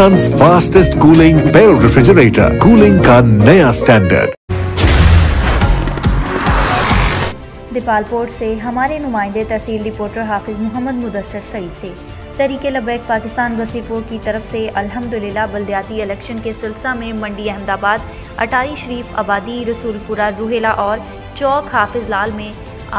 Pakistan fastest cooling barrel refrigerator, cooling का नया standard. दीपालपोर्ट से हमारे नुमाइंदे तहसील रिपोर्टर हाफिज मोहम्मद मुदस्सर सईद से तरीके लबैक पाकिस्तान वसीरपुर की तरफ से अल्हम्दुलिल्लाह बल्दियाती इलेक्शन के सिलसिला में मंडी अहमदाबाद, अटारी शरीफ आबादी, रसूलपुरा, रूहेला और चौक हाफिज लाल में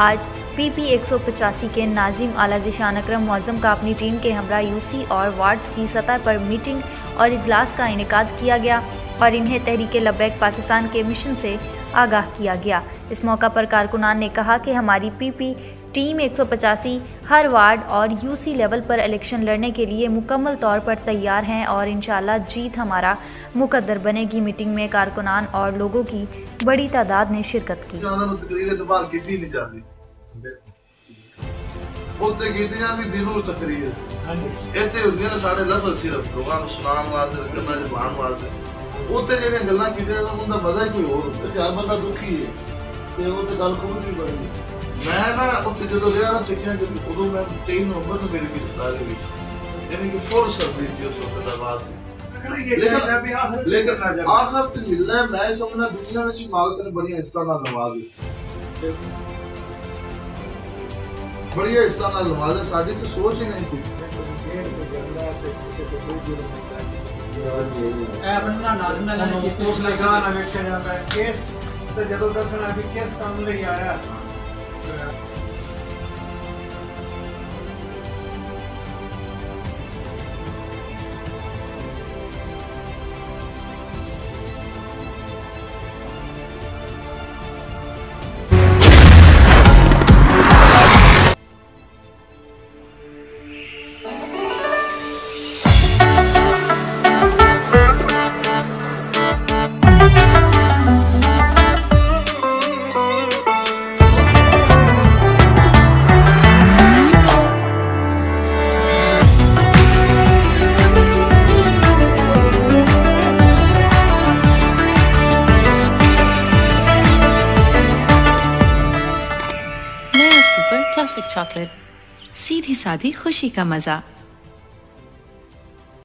आज PP 185 के नाजिम आला ज़ीशान अकरम मुअज़्ज़म का अपनी टीम के हमरा UC और वार्ड्स की सतह पर मीटिंग और इजलास का इनेकाद किया गया और इन्हें तहरीके लबैक पाकिस्तान के मिशन से आगाह किया गया। इस मौका पर कारकुनान ने कहा कि हमारी PP टीम 185 हर वार्ड और UC लेवल पर इलेक्शन लड़ने के लिए मुकम्मल तौर पर तैयार हैं और इंशाअल्लाह जीत हमारा मुकद्दर बनेगी। मीटिंग में कारकुनान और लोगों की बड़ी तादाद ने शिरकत की। ਉੱਥੇ ਜਿਹੜੀਆਂ ਗੱਲਾਂ ਕੀਤੀਆਂ ਉਹਦਾ ਮਜ਼ਾ ਹੀ ਕੋਈ ਹੋਰ ਹੁੰਦਾ। ਚਾਰ ਬੰਦਾ ਦੁਖੀ ਹੈ ਤੇ ਉਹ ਤੇ ਗੱਲ ਕੋਈ ਨਹੀਂ ਬਣੀ। ਮੈਂ ਨਾ ਉੱਥੇ ਜਦੋਂ ਰਿਹਾ ਨਾ ਚੱਕੀਆਂ ਉਦੋਂ ਮੈਂ 23 ਨਵੰਬਰ ਨੂੰ ਮੇਰੀ ਗ੍ਰਿਫਤਾਰੀ ਹੋਈ ਸੀ, ਯਾਨੀ ਕਿ ਫੁੱਲ ਸਰਵਿਸ ਸੀ ਉਸ ਵਕਤ ਦਾ ਬਾਅਦ ਸੀ। लेकिन आखिर तो मिलना है। मैं समझना दुनिया में मालिक ने बढ़िया हिस्सा ना नवाज बढ़िया हिस्सा ना नवाज है। साड़ी तो सोच ही नहीं सी। ਜਦੋਂ ਦੱਸਣਾ ਵੀ ਕਿਸ ਕੰਮ ਲਈ ਆਇਆ। क्लासिक चॉकलेट, सीधी सादी खुशी का मजा।